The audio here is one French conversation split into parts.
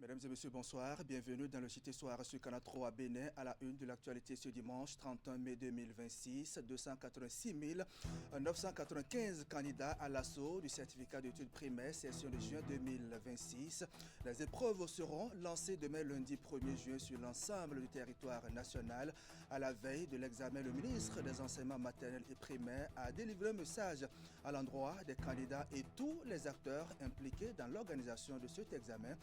Mesdames et messieurs, bonsoir. Bienvenue dans le JT Soir sur Canal 3 à Bénin à la une de l'actualité ce dimanche 31 mai 2026. 286 995 candidats à l'assaut du certificat d'études primaires session de juin 2026. Les épreuves seront lancées demain lundi 1er juin sur l'ensemble du territoire national. À la veille de l'examen, le ministre des Enseignements maternels et primaires a délivré un message à l'endroit des candidats et tous les acteurs impliqués dans l'organisation de cet examen.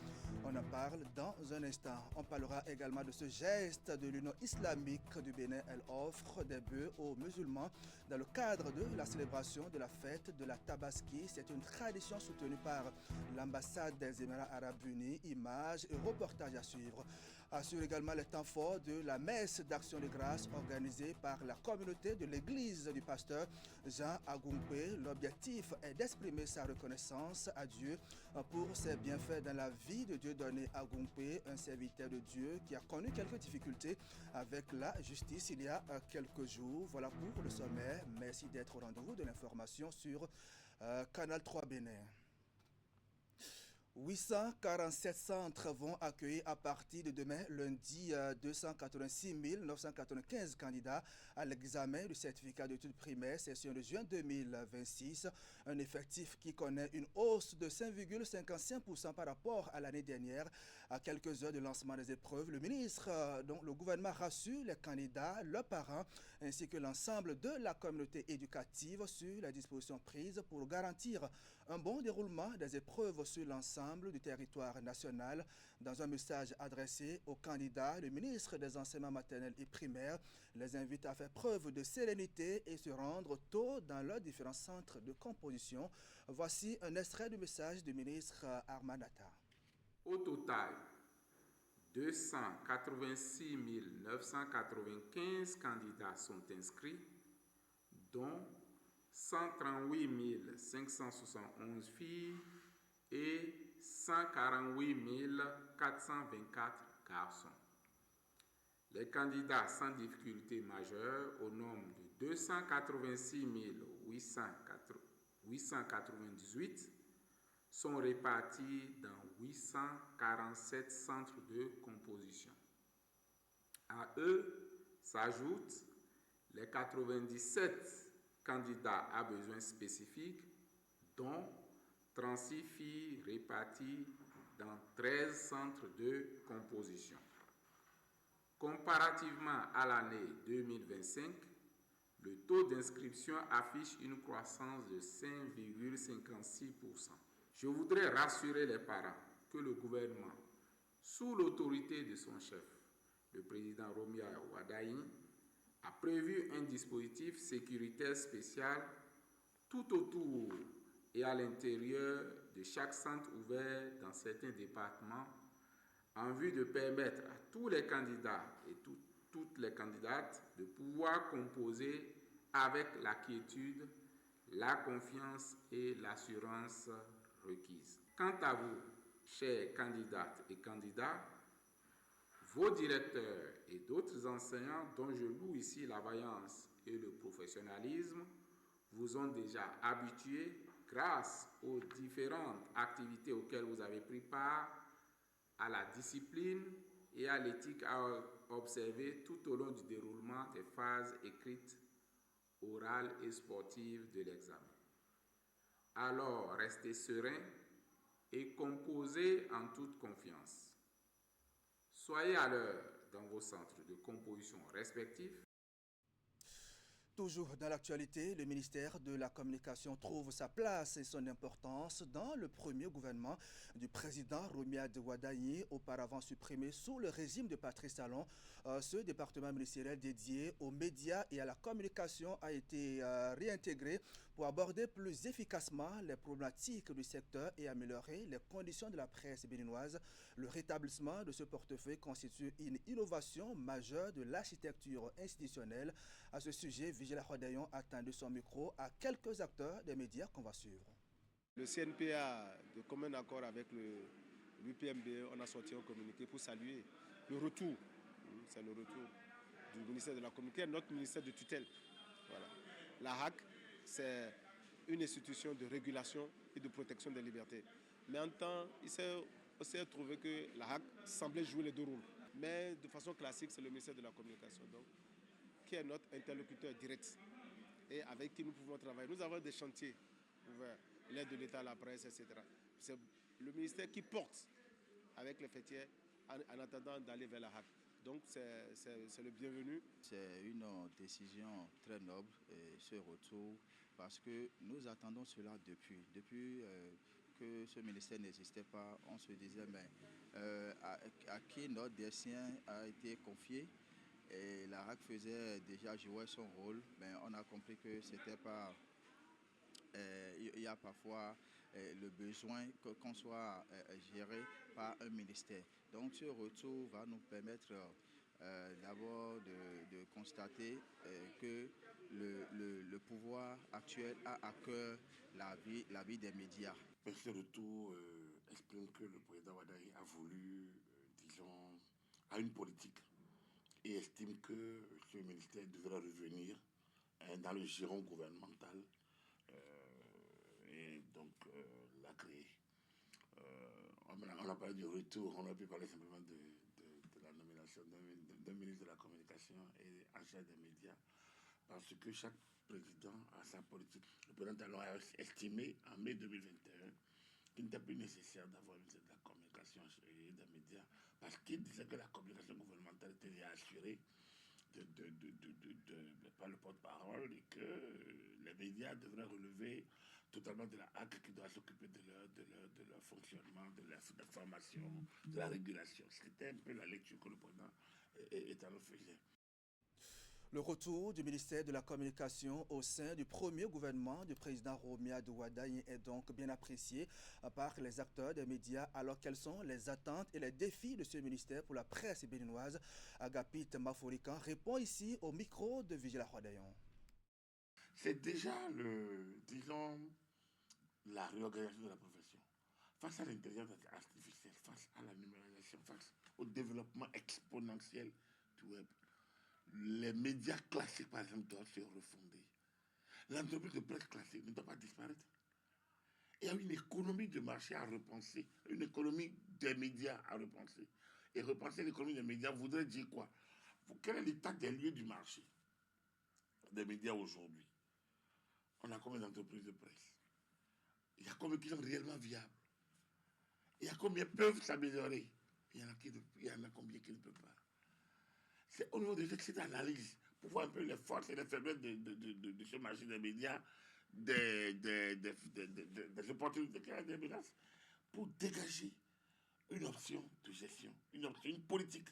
On en parle dans un instant. On parlera également de ce geste de l'Union islamique du Bénin. Elle offre des bœufs aux musulmans dans le cadre de la célébration de la fête de la Tabaski. C'est une tradition soutenue par l'ambassade des Émirats arabes unis. Images et reportages à suivre. Assure également les temps forts de la messe d'action de grâce organisée par la communauté de l'église du pasteur Jean Agoumpe. L'objectif est d'exprimer sa reconnaissance à Dieu pour ses bienfaits dans la vie de Dieu donné à Gompé, un serviteur de Dieu qui a connu quelques difficultés avec la justice il y a quelques jours. Voilà pour le sommaire. Merci d'être au rendez-vous de l'information sur Canal 3 Bénin. 847 centres vont accueillir à partir de demain, lundi, 286 995 candidats à l'examen du certificat d'études primaires session de juin 2026. Un effectif qui connaît une hausse de 5,55% par rapport à l'année dernière. À quelques heures de lancement des épreuves, le ministre, dont le gouvernement rassure les candidats, leurs parents, ainsi que l'ensemble de la communauté éducative sur les dispositions prises pour garantir un bon déroulement des épreuves sur l'ensemble du territoire national. Dans un message adressé aux candidats, le ministre des Enseignements maternels et primaires les invite à faire preuve de sérénité et se rendre tôt dans leurs différents centres de composition. Voici un extrait du message du ministre Armanata. Au total, 286 995 candidats sont inscrits, dont 138 571 filles et 148 424 garçons. Les candidats sans difficulté majeure, au nombre de 286 898, sont répartis dans 847 centres de composition. À eux s'ajoutent les 97 candidats à besoins spécifiques, dont 36 filles réparties dans 13 centres de composition. Comparativement à l'année 2025, le taux d'inscription affiche une croissance de 5,56%. Je voudrais rassurer les parents que le gouvernement, sous l'autorité de son chef, le président Romia Wardani, a prévu un dispositif sécuritaire spécial tout autour et à l'intérieur de chaque centre ouvert dans certains départements en vue de permettre à tous les candidats et toutes les candidates de pouvoir composer avec la quiétude, la confiance et l'assurance requises. Quant à vous, chers candidates et candidats, vos directeurs et d'autres enseignants dont je loue ici la vaillance et le professionnalisme vous ont déjà habitués grâce aux différentes activités auxquelles vous avez pris part, à la discipline et à l'éthique à observer tout au long du déroulement des phases écrites, orales et sportives de l'examen. Alors, restez sereins et composez en toute confiance. Soyez à l'heure dans vos centres de composition respectifs. Toujours dans l'actualité, le ministère de la Communication trouve sa place et son importance dans le premier gouvernement du président Romia Wardani, auparavant supprimé sous le régime de Patrice Talon. Ce département ministériel dédié aux médias et à la communication a été réintégré pour aborder plus efficacement les problématiques du secteur et améliorer les conditions de la presse béninoise. Le rétablissement de ce portefeuille constitue une innovation majeure de l'architecture institutionnelle. À ce sujet, Vigila Rodayon a tendu son micro à quelques acteurs des médias qu'on va suivre. Le CNPA, de commun accord avec l'UPMB, on a sorti un communiqué pour saluer le retour. C'est le retour du ministère de la Communication, notre ministère de tutelle. Voilà. La HAC, c'est une institution de régulation et de protection des libertés. Mais en temps, il s'est On s'est trouvé que la HAC semblait jouer les deux rôles. Mais de façon classique, c'est le ministère de la Communication, donc, qui est notre interlocuteur direct et avec qui nous pouvons travailler. Nous avons des chantiers ouverts, l'aide de l'État à la presse, etc. C'est le ministère qui porte avec les fêtières en attendant d'aller vers la HAC. Donc c'est le bienvenu. C'est une décision très noble, ce retour, parce que nous attendons cela depuis que ce ministère n'existait pas. On se disait, mais à qui notre destin a été confié, et la HAC faisait déjà jouer son rôle, mais on a compris que c'était pas... il y a parfois le besoin qu'on soit géré par un ministère. Donc ce retour va nous permettre d'abord de constater que le pouvoir actuel a à cœur la vie des médias. Ce retour exprime que le président Wadaye a voulu, disons, a une politique et estime que ce ministère devrait revenir dans le giron gouvernemental et donc l'a créé. On a parlé du retour, on a pu parler simplement de la nomination d'un ministre de la Communication et en charge des médias, parce que chaque président a sa politique. Le président Talon a estimé en mai 2021 qu'il n'était plus nécessaire d'avoir un ministre de la Communication et des médias, parce qu'il disait que la communication gouvernementale était déjà assurée par le porte-parole et que les médias devraient relever totalement de la HAC qui doit s'occuper de leur fonctionnement, de la formation, de la régulation. C'était un peu la lecture que le président Talon faisait. Le retour du ministère de la Communication au sein du premier gouvernement du président Romuald Wadaye est donc bien apprécié par les acteurs des médias. Alors quelles sont les attentes et les défis de ce ministère pour la presse béninoise? Agapit Maforikan répond ici au micro de Vigila Rodayon. C'est déjà la réorganisation de la profession. Face à l'intelligence artificielle, face à la numérisation, face au développement exponentiel du web, les médias classiques, par exemple, doivent se refonder. L'entreprise de presse classique ne doit pas disparaître. Il y a une économie de marché à repenser, une économie des médias à repenser. Et repenser l'économie des médias voudrait dire quoi? Quel est l'état des lieux du marché des médias aujourd'hui? On a combien d'entreprises de presse? Il y a combien qui sont réellement viables? Il y a combien peuvent s'améliorer? Il y en a combien qui ne peuvent pas? C'est au niveau de cette analyse, pour voir un peu les forces et les faiblesses de ce marché des médias, des opportunités qu'il y a, des menaces, pour dégager une option de gestion, une politique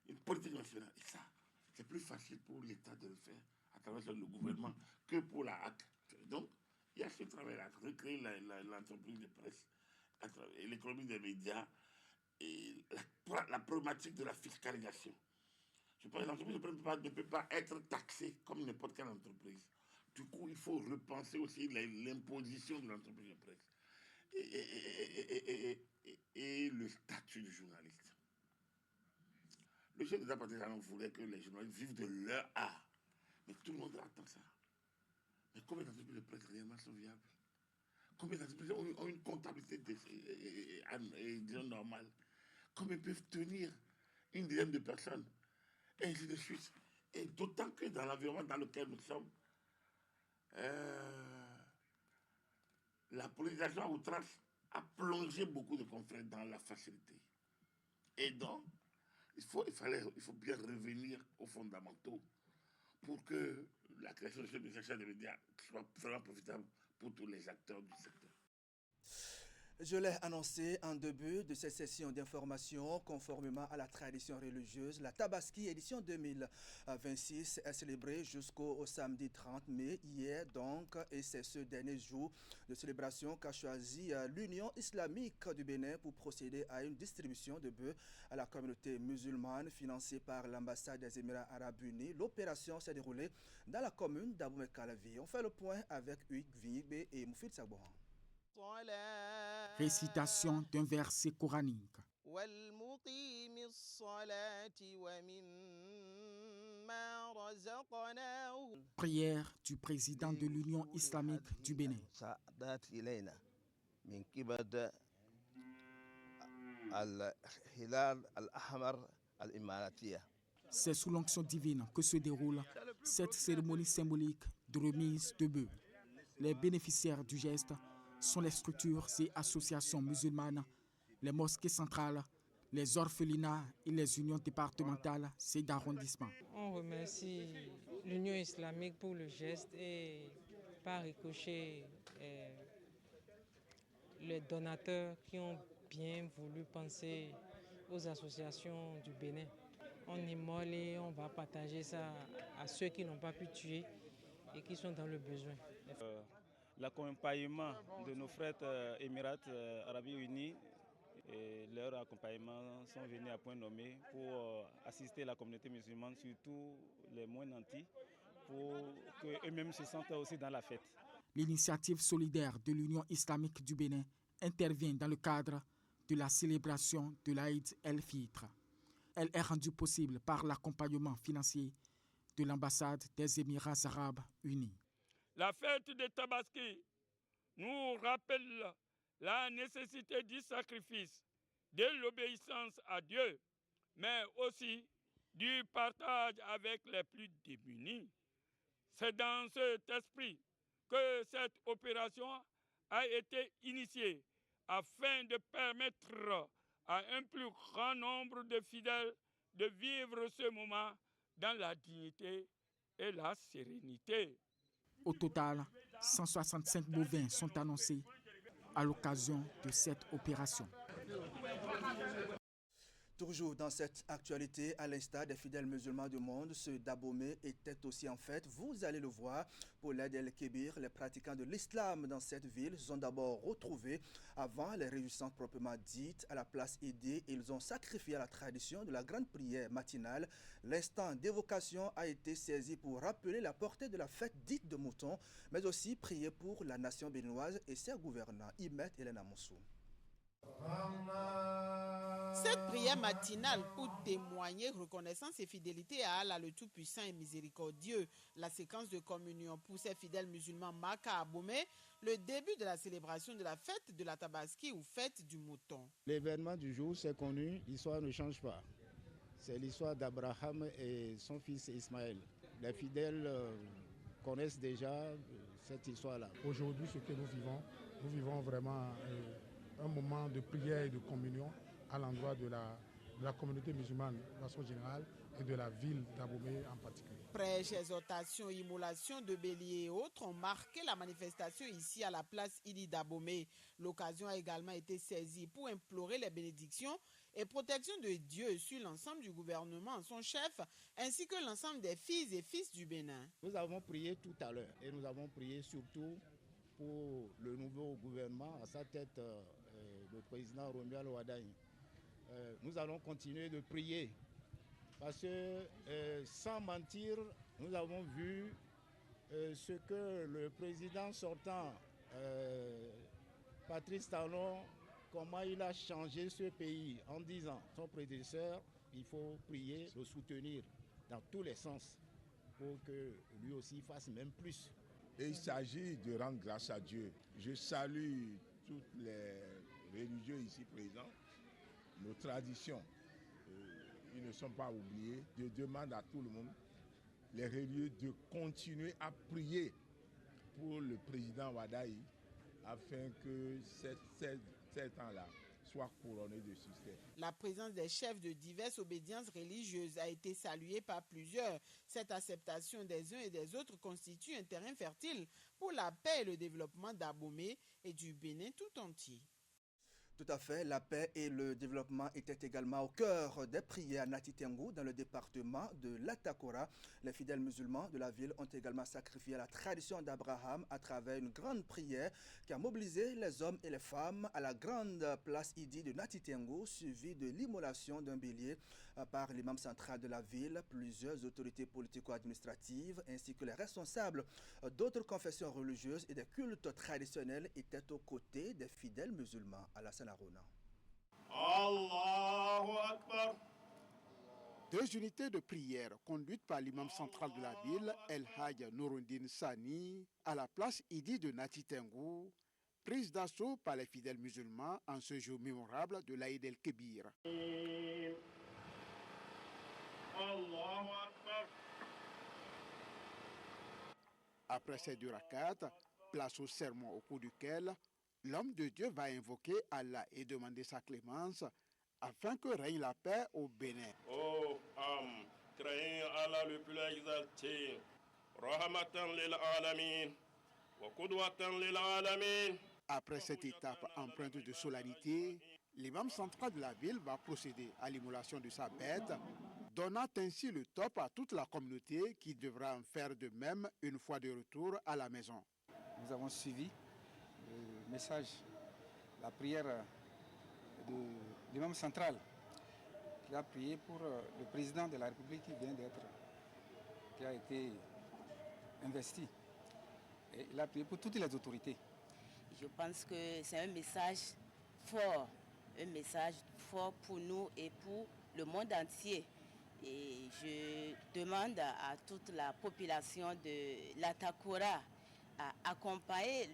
nationale. Et ça, c'est plus facile pour l'État de le faire à travers le gouvernement que pour la HAC. Donc, il y a ce travail-là, recréer l'entreprise de presse, et l'économie des médias, et la problématique de la fiscalisation. Je pense que l'entreprise ne peut pas être taxée comme n'importe quelle entreprise. Du coup, il faut repenser aussi l'imposition de l'entreprise de presse et le statut du journaliste. Le chef d'État partisan voulait que les journalistes vivent de leur art. Mais tout le monde attend ça. Mais combien d'entreprises de presse réellement sont viables? Combien d'entreprises ont une comptabilité normale? Combien peuvent tenir une dizaine de personnes? Et ainsi de suite. Et d'autant que dans l'environnement dans lequel nous sommes, la politisation à outrance a plongé beaucoup de confrères dans la facilité. Et donc, il faut bien revenir aux fondamentaux pour que la création de ce ministère des médias soit vraiment profitable pour tous les acteurs du secteur. Je l'ai annoncé en début de cette session d'information, conformément à la tradition religieuse, la Tabaski édition 2026 est célébrée jusqu'au samedi 30 mai, hier donc, et c'est ce dernier jour de célébration qu'a choisi l'Union islamique du Bénin pour procéder à une distribution de bœufs à la communauté musulmane financée par l'ambassade des Émirats arabes unis. L'opération s'est déroulée dans la commune d'Abomey-Calavi. On fait le point avec Hugues Vignibé et Moufid Sagbohan. Récitation d'un verset coranique. Prière du président de l'Union islamique du Bénin. C'est sous l'onction divine que se déroule cette cérémonie symbolique de remise de bœufs. Les bénéficiaires du geste sont les structures et associations musulmanes, les mosquées centrales, les orphelinats et les unions départementales et d'arrondissement. On remercie l'Union islamique pour le geste et par ricochet les donateurs qui ont bien voulu penser aux associations du Bénin. On immole et on va partager ça à ceux qui n'ont pas pu tuer et qui sont dans le besoin. L'accompagnement de nos frères Émirats Arabes Unis et leur accompagnement sont venus à point nommé pour assister la communauté musulmane, surtout les moins nantis, pour qu'eux-mêmes se sentent aussi dans la fête. L'initiative solidaire de l'Union islamique du Bénin intervient dans le cadre de la célébration de l'Aïd el-Fitr. Elle est rendue possible par l'accompagnement financier de l'ambassade des Émirats Arabes Unis. La fête de Tabaski nous rappelle la nécessité du sacrifice, de l'obéissance à Dieu, mais aussi du partage avec les plus démunis. C'est dans cet esprit que cette opération a été initiée afin de permettre à un plus grand nombre de fidèles de vivre ce moment dans la dignité et la sérénité. Au total, 165 bovins sont annoncés à l'occasion de cette opération. Toujours dans cette actualité, à l'instar des fidèles musulmans du monde, ce d'Abomey était aussi en fête. Vous allez le voir, pour l'Aïd el-Kébir, les pratiquants de l'islam dans cette ville se sont d'abord retrouvés avant les réjouissances proprement dites à la place Idi. Ils ont sacrifié à la tradition de la grande prière matinale. L'instant d'évocation a été saisi pour rappeler la portée de la fête dite de mouton, mais aussi prier pour la nation béninoise et ses gouvernants. Imet Elena Moussou. Cette prière matinale pour témoigner reconnaissance et fidélité à Allah le Tout-Puissant et Miséricordieux. La séquence de communion pour ces fidèles musulmans marque à Abomey le début de la célébration de la fête de la Tabaski ou fête du mouton. L'événement du jour, c'est connu, l'histoire ne change pas. C'est l'histoire d'Abraham et son fils Ismaël. Les fidèles connaissent déjà cette histoire-là. Aujourd'hui, ce que nous vivons vraiment un moment de prière et de communion à l'endroit de la communauté musulmane de façon générale et de la ville d'Abomey en particulier. Prêches, exhortations, immolations de béliers et autres ont marqué la manifestation ici à la place Idi d'Abomey. L'occasion a également été saisie pour implorer les bénédictions et protection de Dieu sur l'ensemble du gouvernement, son chef, ainsi que l'ensemble des filles et fils du Bénin. Nous avons prié tout à l'heure et nous avons prié surtout pour le nouveau gouvernement, à sa tête le président Romuald Wardani. Nous allons continuer de prier parce que sans mentir, nous avons vu ce que le président sortant, Patrice Talon, comment il a changé ce pays en disant son prédécesseur, il faut prier, le soutenir dans tous les sens pour que lui aussi fasse même plus. Et il s'agit de rendre grâce à Dieu. Je salue tous les religieux ici présents. Nos traditions, ils ne sont pas oubliés. Je demande à tout le monde, les religieux, de continuer à prier pour le président Wardani afin que cet temps-là soit couronné de succès. La présence des chefs de diverses obédiences religieuses a été saluée par plusieurs. Cette acceptation des uns et des autres constitue un terrain fertile pour la paix et le développement d'Abomey et du Bénin tout entier. Tout à fait, la paix et le développement étaient également au cœur des prières à Natitengu dans le département de l'Atakora. Les fidèles musulmans de la ville ont également sacrifié à la tradition d'Abraham à travers une grande prière qui a mobilisé les hommes et les femmes à la grande place Idi de Natitengu, suivie de l'immolation d'un bélier par l'imam central de la ville, plusieurs autorités politico-administratives ainsi que les responsables d'autres confessions religieuses et des cultes traditionnels étaient aux côtés des fidèles musulmans à la Sénat. Allahu Akbar. Deux unités de prière conduites par l'imam central de la ville, El Hadj Nouruddin Sani, à la place Idi de Natitengu, prise d'assaut par les fidèles musulmans en ce jour mémorable de l'Aïd el-Kébir. Après ces 2 rakats, place au sermon au cours duquel l'homme de Dieu va invoquer Allah et demander sa clémence afin que règne la paix au Bénin. Ô âme, craignez Allah le plus exalté, rahmatan lil alamin, wa qudwatan lil alamin. Après cette étape empreinte de solennité, l'imam central de la ville va procéder à l'immolation de sa bête, donnant ainsi le top à toute la communauté qui devra en faire de même une fois de retour à la maison. Nous avons suivi le message, la prière de l'imam central qui a prié pour le président de la République qui a été investi. Et il a prié pour toutes les autorités. Je pense que c'est un message fort pour nous et pour le monde entier. Et je demande à toute la population de l'Atakora à accompagner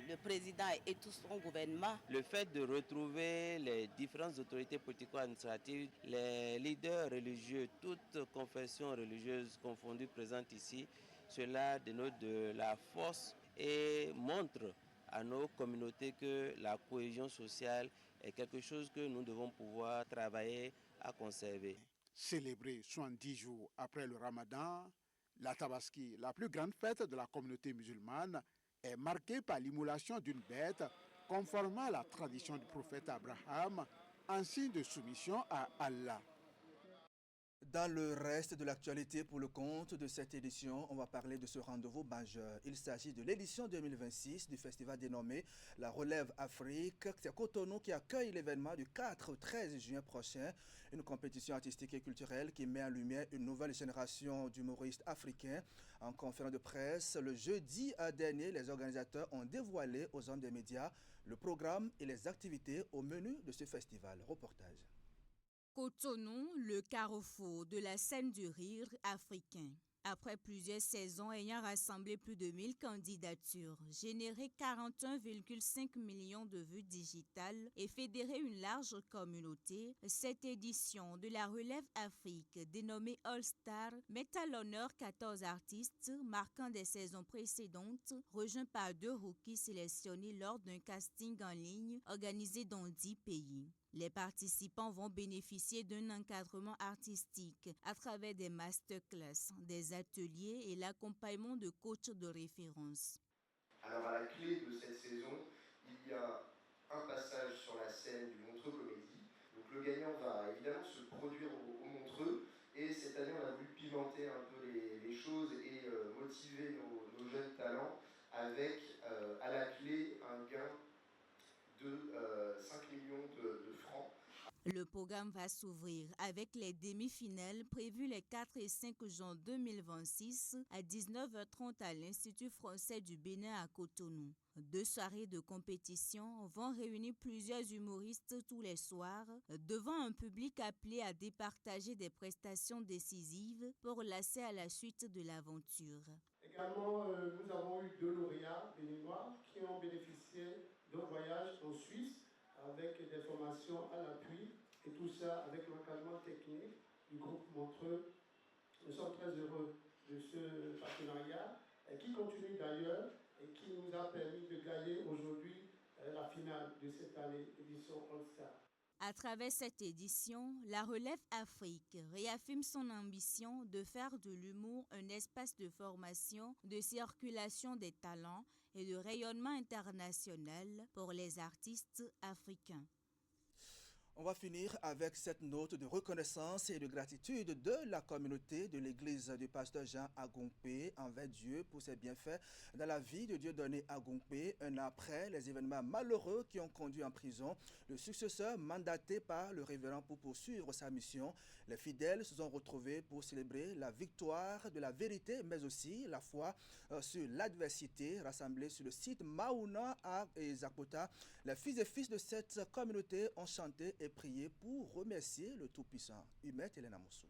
le président et tout son gouvernement. Le fait de retrouver les différentes autorités politico-administratives, les leaders religieux, toutes confessions religieuses confondues présentes ici, cela dénote de la force et montre à nos communautés que la cohésion sociale est quelque chose que nous devons pouvoir travailler à conserver. Célébrée 70 jours après le Ramadan, la Tabaski, la plus grande fête de la communauté musulmane, est marquée par l'immolation d'une bête conformément à la tradition du prophète Abraham, en signe de soumission à Allah. Dans le reste de l'actualité pour le compte de cette édition, on va parler de ce rendez-vous majeur. Il s'agit de l'édition 2026 du festival dénommé La Relève Afrique. C'est Cotonou qui accueille l'événement du 4 au 13 juin prochain. Une compétition artistique et culturelle qui met en lumière une nouvelle génération d'humoristes africains. En conférence de presse, le jeudi dernier, les organisateurs ont dévoilé aux hommes des médias le programme et les activités au menu de ce festival. Reportage. Cotonou, le carrefour de la scène du rire africain. Après plusieurs saisons ayant rassemblé plus de 1000 candidatures, généré 41,5 millions de vues digitales et fédéré une large communauté, cette édition de la Relève Afrique, dénommée All Star, met à l'honneur 14 artistes marquant des saisons précédentes, rejoints par 2 rookies sélectionnés lors d'un casting en ligne organisé dans 10 pays. Les participants vont bénéficier d'un encadrement artistique à travers des masterclass, des ateliers et l'accompagnement de coachs de référence. Alors à la clé de cette saison, il y a un passage sur la scène du Montreux Comédie. Donc le gagnant va évidemment se produire au Montreux et cette année on a voulu pimenter un peu les choses et motiver nos jeunes talents avec à la clé un gain de 5 millions de francs. Le programme va s'ouvrir avec les demi-finales prévues les 4 et 5 juin 2026 à 19h30 à l'Institut français du Bénin à Cotonou. 2 soirées de compétition vont réunir plusieurs humoristes tous les soirs devant un public appelé à départager des prestations décisives pour lasser à la suite de l'aventure. Également, nous avons eu 2 lauréats béninois qui ont bénéficié d'un voyage en Suisse avec des formations à l'appui et tout ça avec l'encadrement technique du groupe Montreux. Nous sommes très heureux de ce partenariat qui continue d'ailleurs et qui nous a permis de gagner aujourd'hui la finale de cette année, édition All Star. À travers cette édition, la Relève Afrique réaffirme son ambition de faire de l'humour un espace de formation, de circulation des talents et de rayonnement international pour les artistes africains. On va finir avec cette note de reconnaissance et de gratitude de la communauté de l'église du pasteur Jean Agompé envers Dieu pour ses bienfaits dans la vie de Dieudonné Agompé, un an après les événements malheureux qui ont conduit en prison le successeur mandaté par le révérend pour poursuivre sa mission. Les fidèles se sont retrouvés pour célébrer la victoire de la vérité, mais aussi la foi sur l'adversité, rassemblés sur le site Maouna à Zakota. Les fils et fils de cette communauté ont chanté et prié pour remercier le Tout-Puissant. Humet Elena Moussou.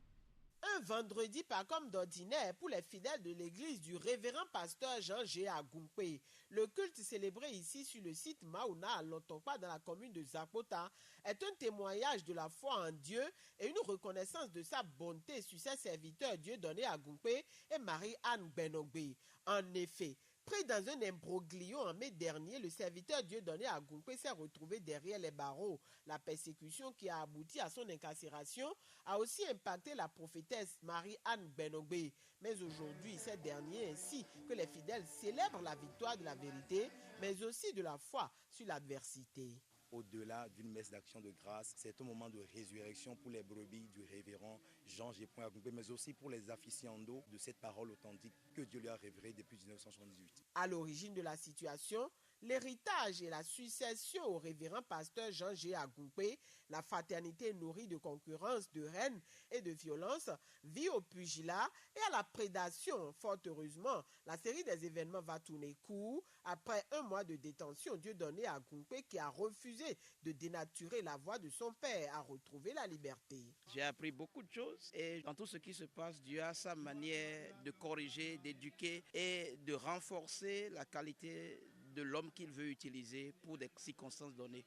Un vendredi pas comme d'ordinaire pour les fidèles de l'église du révérend pasteur Jean-G à Gumpé. Le culte célébré ici sur le site Mauna à Lotokpa dans la commune de Zakota est un témoignage de la foi en Dieu et une reconnaissance de sa bonté sur ses serviteurs Dieu donné à Gumpé et Marie-Anne Benogbe. En effet, pris dans un imbroglio en mai dernier, le serviteur Dieu donné à Gumpé s'est retrouvé derrière les barreaux. La persécution qui a abouti à son incarcération a aussi impacté la prophétesse Marie-Anne Benogbe. Mais aujourd'hui, ces derniers ainsi que les fidèles célèbrent la victoire de la vérité, mais aussi de la foi sur l'adversité. Au-delà d'une messe d'action de grâce, c'est un moment de résurrection pour les brebis du révérend Jean-G. Agumpé, mais aussi pour les aficionados de cette parole authentique que Dieu lui a révélée depuis 1978. À l'origine de la situation, l'héritage et la succession au révérend pasteur Jean-G. Agumpé, la fraternité nourrie de concurrence, de haine et de violence, vit au pugilat et à la prédation. Fort heureusement, la série des événements va tourner court après un mois de détention. Dieu donné à Agumpé qui a refusé de dénaturer la voix de son père à retrouver la liberté. J'ai appris beaucoup de choses et dans tout ce qui se passe, Dieu a sa manière de corriger, d'éduquer et de renforcer la qualité de l'homme qu'il veut utiliser pour des circonstances données.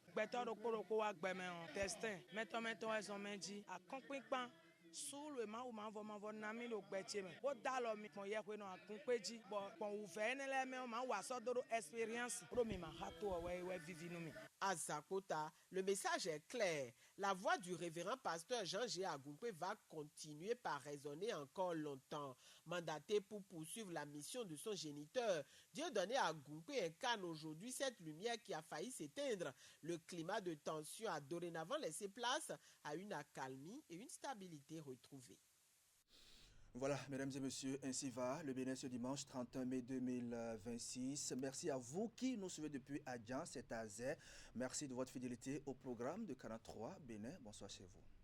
Sous le man ou man va nami lo gbetche me bo dalo mi pon ye ko no akunpeji pon ou fe ne le me man wa so do experience pro mi man hato we vivi no mi. À Zakota, le message est clair. La voix du révérend pasteur Jean-G. Agumpé va continuer par résonner encore longtemps. Mandaté pour poursuivre la mission de son géniteur, Dieu donné à Agumpé incarne aujourd'hui cette lumière qui a failli s'éteindre. Le climat de tension a dorénavant laissé place à une accalmie et une stabilité retrouvée. Voilà, mesdames et messieurs, ainsi va le Bénin ce dimanche 31 mai 2026. Merci à vous qui nous suivez depuis Adjan, c'est Azé. Merci de votre fidélité au programme de 43 Bénin. Bonsoir chez vous.